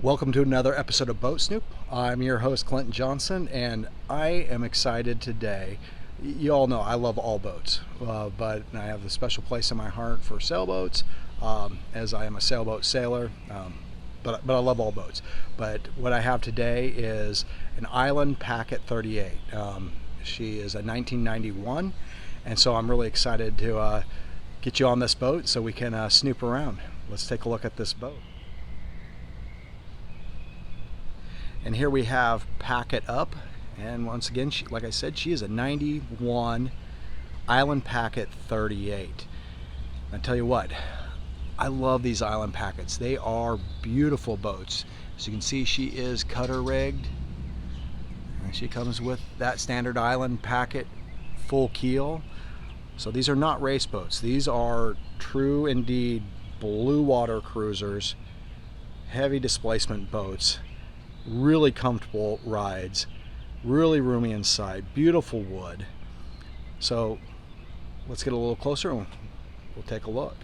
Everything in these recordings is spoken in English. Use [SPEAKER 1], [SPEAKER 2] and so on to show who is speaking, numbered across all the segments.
[SPEAKER 1] Welcome to another episode of Boat Snoop. I'm your host, Clinton Johnson, and I am excited today. You all know I love all boats, but I have a special place in my heart for sailboats, as I am a sailboat sailor, but I love all boats. But what I have today is an Island Packet 38. She is a 1991, and so I'm really excited to get you on this boat so we can snoop around. Let's take a look at this boat. And here we have Packet up, and once again, like I said, she is a 91 Island Packet 38. I tell you what, I love these Island Packets. They are beautiful boats. As you can see, she is cutter rigged. And she comes with that standard Island Packet full keel. So these are not race boats. These are true indeed blue water cruisers, heavy displacement boats. Really comfortable rides, really roomy inside, beautiful wood. So let's get a little closer and we'll take a look.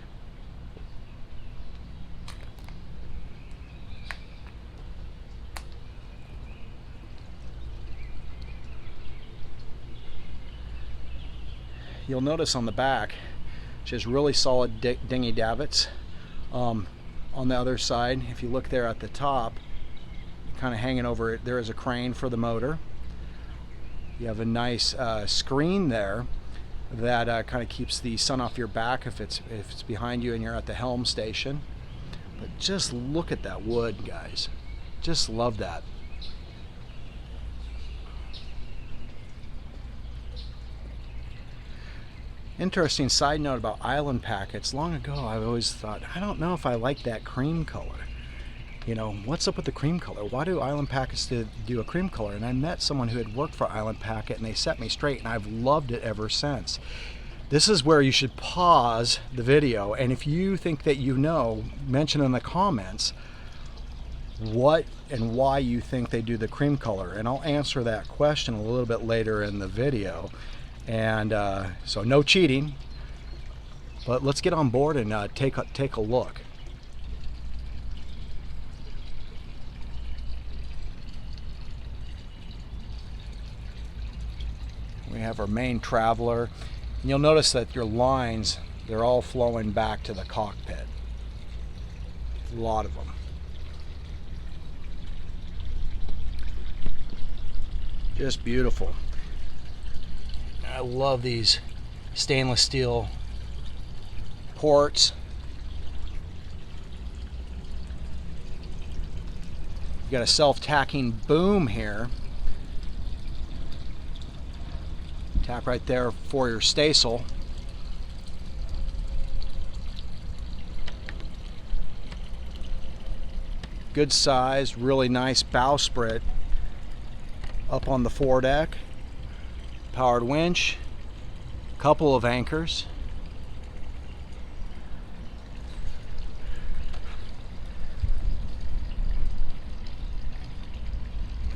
[SPEAKER 1] You'll notice on the back she has really solid dinghy davits. On the other side, if you look there at the top, kind of hanging over it, there is a crane for the motor. You have a nice screen there that kind of keeps the sun off your back if it's behind you and you're at the helm station. But just look at that wood, guys. Just love that. Interesting side note about Island Packets. Long ago I've always thought, I don't know if I like that cream color. You know, what's up with the cream color? Why do Island Packets do a cream color? And I met someone who had worked for Island Packet and they set me straight, and I've loved it ever since. This is where you should pause the video, and if you think that you know, mention in the comments what and why you think they do the cream color, and I'll answer that question a little bit later in the video. And so no cheating, but let's get on board and take a look. We have our main traveler, and you'll notice that your lines, they're all flowing back to the cockpit. A lot of them. Just beautiful. I love these stainless steel ports. You got a self-tacking boom here. Tap right there for your staysail. Good size, really nice bowsprit up on the foredeck. Powered winch, couple of anchors.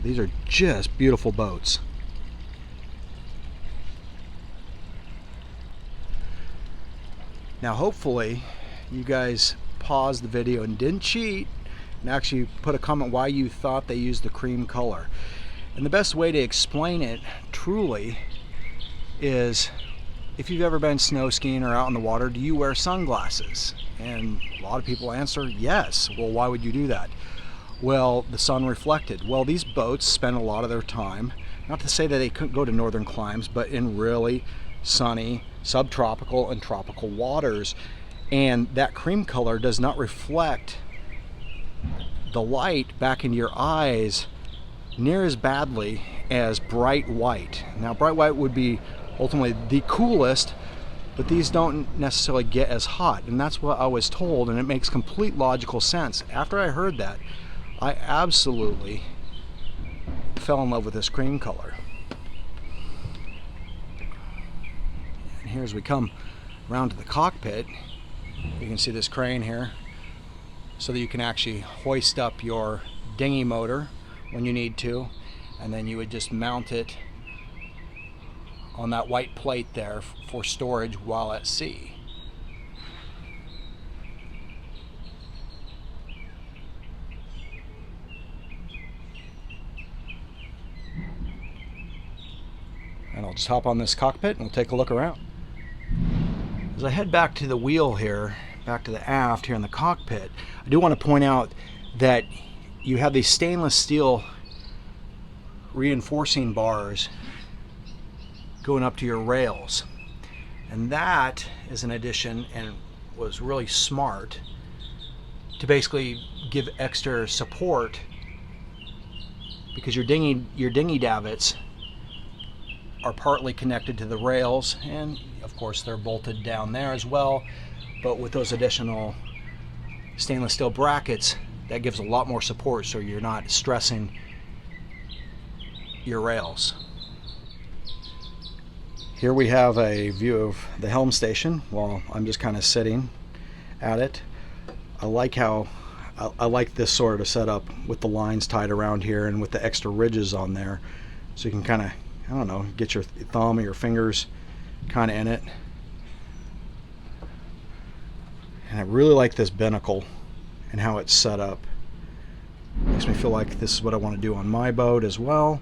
[SPEAKER 1] These are just beautiful boats. Now hopefully you guys paused the video and didn't cheat and actually put a comment why you thought they used the cream color. And the best way to explain it truly is, if you've ever been snow skiing or out in the water, do you wear sunglasses? And a lot of people answer yes. Well, why would you do that? Well, the sun reflected. Well, these boats spend a lot of their time, not to say that they couldn't go to northern climes, but in really sunny subtropical and tropical waters, and that cream color does not reflect the light back into your eyes near as badly as bright white. Now bright white would be ultimately the coolest, but these don't necessarily get as hot, and that's what I was told, and it makes complete logical sense. After I heard that, I absolutely fell in love with this cream color. Here as we come around to the cockpit, you can see this crane here so that you can actually hoist up your dinghy motor when you need to, and then you would just mount it on that white plate there for storage while at sea. and I'll just hop on this cockpit and we'll take a look around. As I head back to the wheel here, back to the aft here in the cockpit, I do want to point out that you have these stainless steel reinforcing bars going up to your rails, and that is an addition and was really smart to basically give extra support, because your dinghy davits are partly connected to the rails, and of course they're bolted down there as well, but with those additional stainless steel brackets, that gives a lot more support so you're not stressing your rails. Here we have a view of the helm station while I'm just kind of sitting at it. I like how I like this sort of setup with the lines tied around here and with the extra ridges on there, so you can kind of, I don't know, get your thumb or your fingers kind of in it. And I really like this binnacle and how it's set up. Makes me feel like this is what I want to do on my boat as well.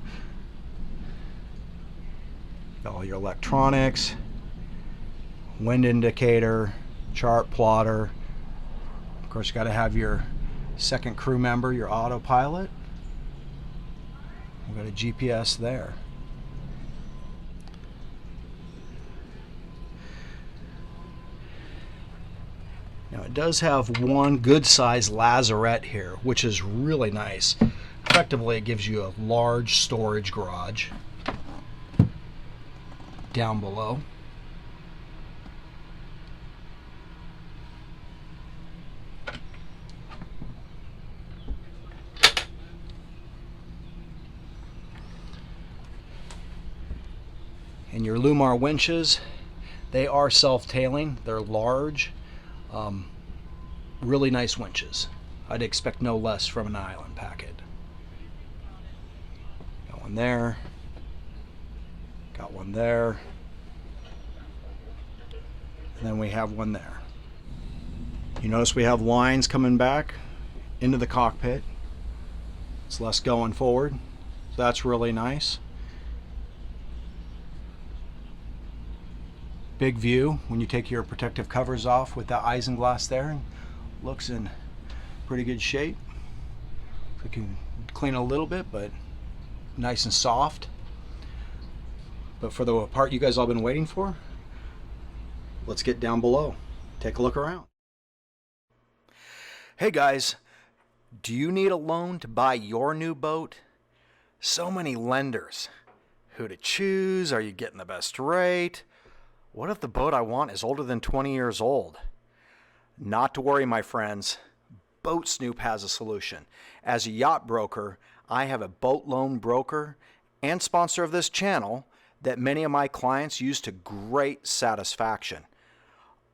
[SPEAKER 1] All your electronics, wind indicator, chart plotter. Of course, you got to have your second crew member, your autopilot. We've got a GPS there. Now it does have one good size lazarette here, which is really nice. Effectively, it gives you a large storage garage down below. And your Lumar winches, they are self-tailing. They're large. Really nice winches. I'd expect no less from an island packet. Got one there. Got one there. And then we have one there. You notice we have lines coming back into the cockpit. It's less going forward. So that's really nice. Big view when you take your protective covers off with that isinglass there. Looks in pretty good shape. We can clean a little bit, but nice and soft. But for the part you guys all been waiting for, let's get down below. Take a look around. Hey guys, do you need a loan to buy your new boat? So many lenders. Who to choose? Are you getting the best rate? What if the boat I want is older than 20 years old? Not to worry, my friends. Boat Snoop has a solution. As a yacht broker, I have a boat loan broker and sponsor of this channel that many of my clients use to great satisfaction.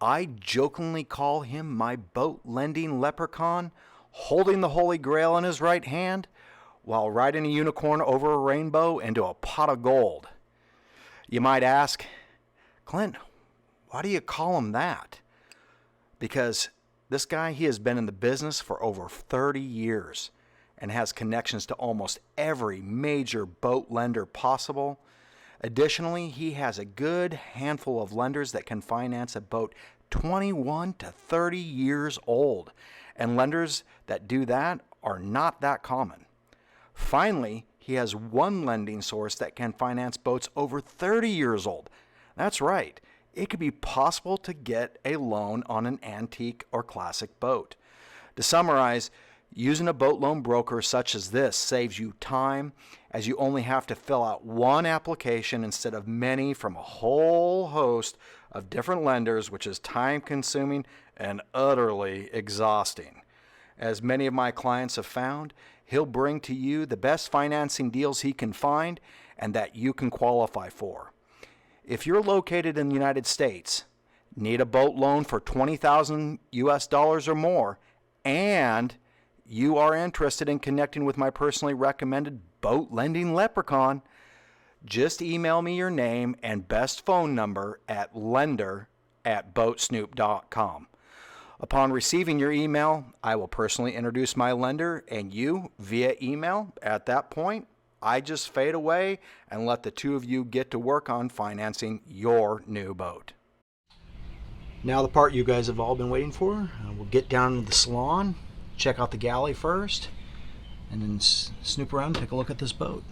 [SPEAKER 1] I jokingly call him my boat lending leprechaun, holding the Holy Grail in his right hand while riding a unicorn over a rainbow into a pot of gold. You might ask, Clint, why do you call him that? Because this guy, he has been in the business for over 30 years and has connections to almost every major boat lender possible. Additionally, he has a good handful of lenders that can finance a boat 21 to 30 years old, and lenders that do that are not that common. Finally, he has one lending source that can finance boats over 30 years old. That's right. It could be possible to get a loan on an antique or classic boat. To summarize, using a boat loan broker such as this saves you time, as you only have to fill out one application instead of many from a whole host of different lenders, which is time-consuming and utterly exhausting. As many of my clients have found, he'll bring to you the best financing deals he can find and that you can qualify for. If you're located in the United States, need a boat loan for $20,000 US or more, and you are interested in connecting with my personally recommended boat lending leprechaun, just email me your name and best phone number at lender@boatsnoop.com. Upon receiving your email, I will personally introduce my lender and you via email. At that point, I just fade away and let the two of you get to work on financing your new boat. Now the part you guys have all been waiting for. We'll get down to the salon, check out the galley first, and then snoop around and take a look at this boat.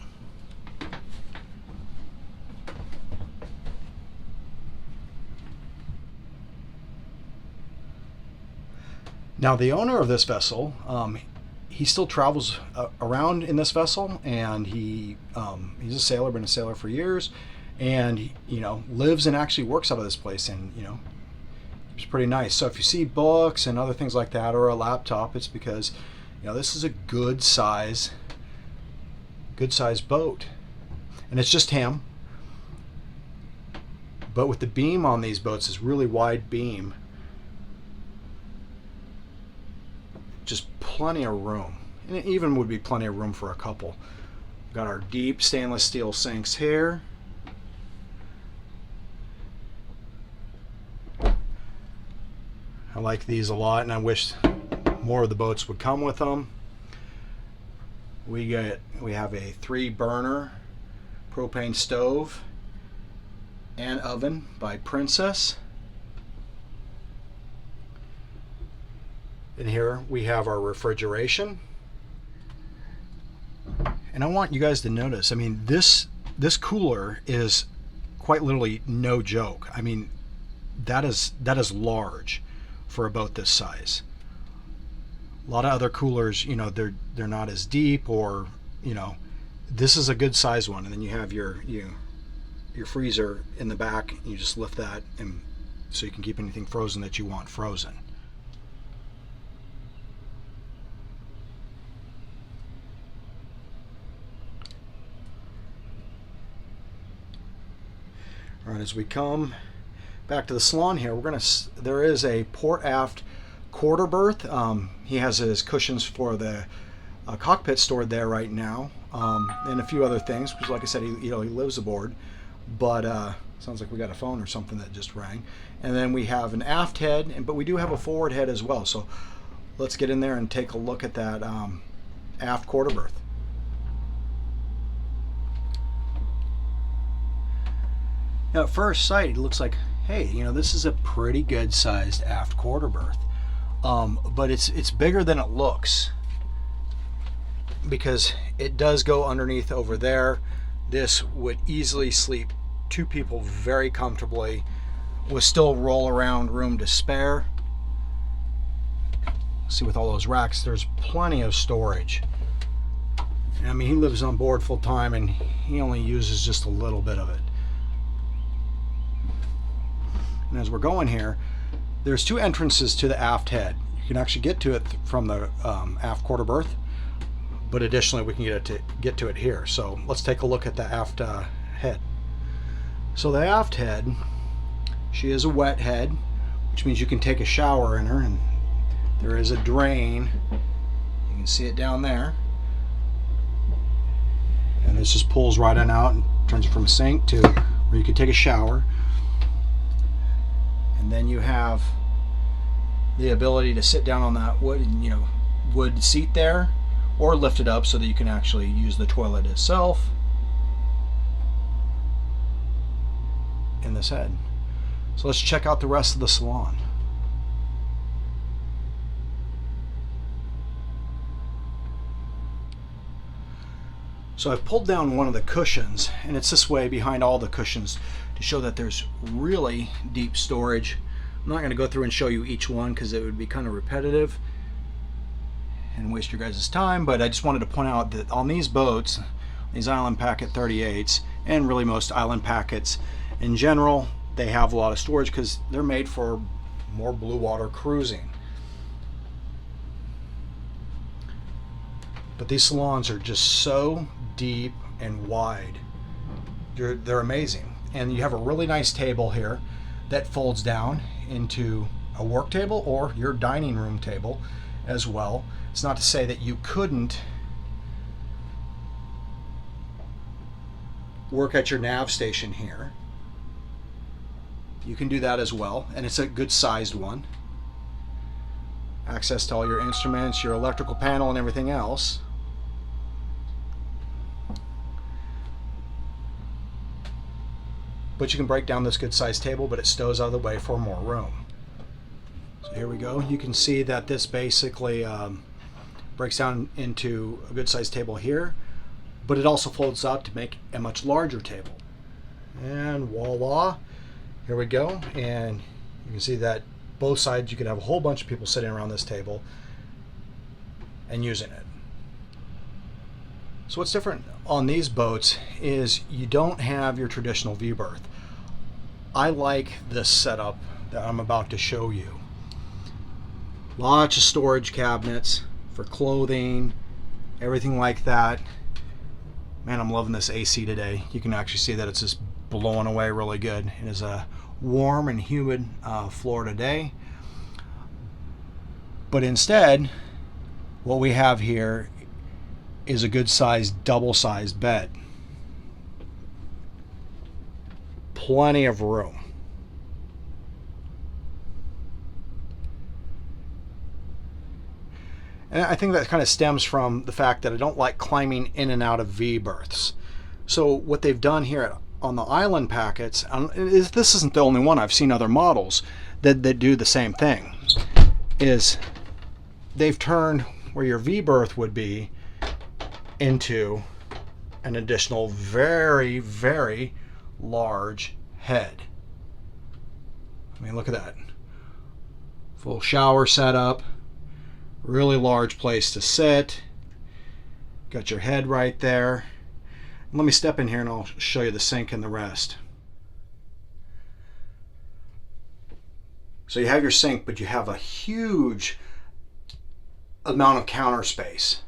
[SPEAKER 1] Now the owner of this vessel, he still travels around in this vessel, and he's a sailor, been a sailor for years, and he, lives and actually works out of this place, and it's pretty nice. So if you see books and other things like that, or a laptop, it's because this is a good size boat, and it's just him. But with the beam on these boats, is really wide beam, just plenty of room, and it even would be plenty of room for a couple. We've got our deep stainless steel sinks here. I like these a lot, and I wish more of the boats would come with them. We have a 3-burner propane stove and oven by Princess. And here we have our refrigeration. And I want you guys to notice, I mean, this cooler is quite literally no joke. I mean, that is large for a boat this size. A lot of other coolers, they're not as deep, or this is a good size one. And then you have your freezer in the back, and you just lift that, and so you can keep anything frozen that you want frozen. All right, as we come back to the salon here, there is a port aft quarter berth. He has his cushions for the cockpit stored there right now, and a few other things, because like I said, he lives aboard. But sounds like we got a phone or something that just rang. And then we have an aft head, but we do have a forward head as well. So let's get in there and take a look at that aft quarter berth. Now at first sight, it looks like, hey, this is a pretty good sized aft quarter berth, but it's bigger than it looks, because it does go underneath over there. This would easily sleep 2 people very comfortably, with still roll around room to spare. See, with all those racks, there's plenty of storage. I mean, he lives on board full time, and he only uses just a little bit of it. And as we're going here, there's 2 entrances to the aft head. You can actually get to it from the aft quarter berth, but additionally we can get to it here. So let's take a look at the aft head. So the aft head, she is a wet head, which means you can take a shower in her, and there is a drain. You can see it down there, and this just pulls right on out and turns it from a sink to where you can take a shower. And then you have the ability to sit down on that wood seat there, or lift it up so that you can actually use the toilet itself in this head. So let's check out the rest of the salon. So I've pulled down one of the cushions, and it's this way behind all the cushions, to show that there's really deep storage. I'm not going to go through and show you each one, because it would be kind of repetitive and waste your guys' time, but I just wanted to point out that on these boats, these Island Packet 38s, and really most Island Packets in general, they have a lot of storage because they're made for more blue water cruising. But these salons are just so deep and wide. They're amazing. And you have a really nice table here that folds down into a work table or your dining room table as well. It's not to say that you couldn't work at your nav station here. You can do that as well, and it's a good sized one. Access to all your instruments, your electrical panel, and everything else. but you can break down this good sized table, but it stows out of the way for more room. So here we go. You can see that this basically breaks down into a good sized table here, but it also folds out to make a much larger table. And voila, here we go. And you can see that both sides, you could have a whole bunch of people sitting around this table and using it. So what's different on these boats is you don't have your traditional view berth. I like this setup that I'm about to show you. Lots of storage cabinets for clothing, everything like that. Man, I'm loving this AC today. You can actually see that it's just blowing away really good. It is a warm and humid Florida day. But instead, what we have here is a good sized double-sized bed. Plenty of room. And I think that kind of stems from the fact that I don't like climbing in and out of V berths. So what they've done here on the Island packets, this isn't the only one, I've seen other models that do the same thing, is they've turned where your V berth would be into an additional very, very large head. I mean, look at that. Full shower setup, really large place to sit. Got your head right there. Let me step in here and I'll show you the sink and the rest. So you have your sink, but you have a huge amount of counter space.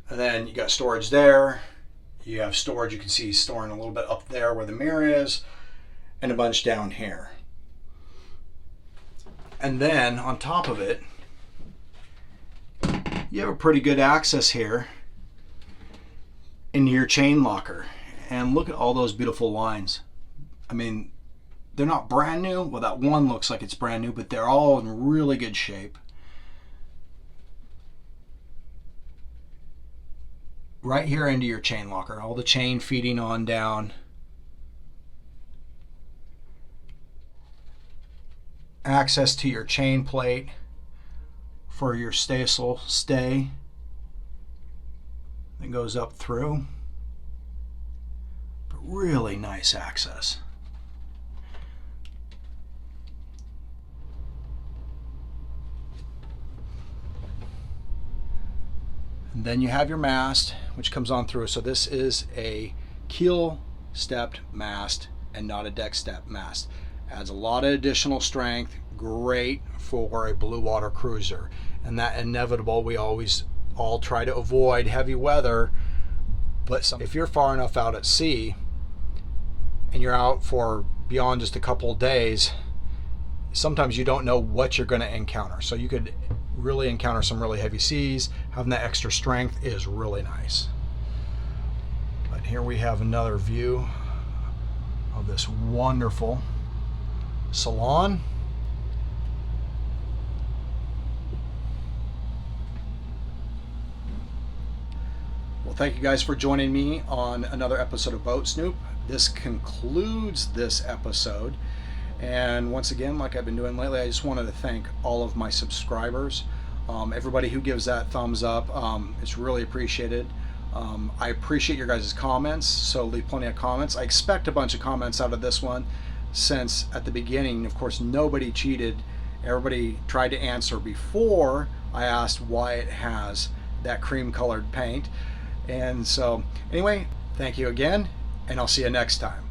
[SPEAKER 1] And then you got storage there. You have storage, you can see storing a little bit up there where the mirror is, and a bunch down here. And then on top of it, you have a pretty good access here into your chain locker. And look at all those beautiful lines. I mean, they're not brand new. Well, that one looks like it's brand new, but they're all in really good shape. Right here into your chain locker, all the chain feeding on down. Access to your chain plate for your staysail stay that goes up through. But really nice access. And then you have your mast, which comes on through. So this is a keel stepped mast and not a deck stepped mast. Adds a lot of additional strength, great for a blue water cruiser. And that inevitable, we always all try to avoid heavy weather, but if you're far enough out at sea and you're out for beyond just a couple of days, sometimes you don't know what you're going to encounter. So you could really encounter some really heavy seas. Having that extra strength is really nice. But here we have another view of this wonderful salon. Well, thank you guys for joining me on another episode of Boat Snoop. This concludes this episode. And once again, like I've been doing lately, I just wanted to thank all of my subscribers. Everybody who gives that thumbs up, it's really appreciated. I appreciate your guys' comments, so leave plenty of comments. I expect a bunch of comments out of this one, since at the beginning, of course, nobody cheated. Everybody tried to answer before I asked why it has that cream colored paint. And so anyway, thank you again, and I'll see you next time.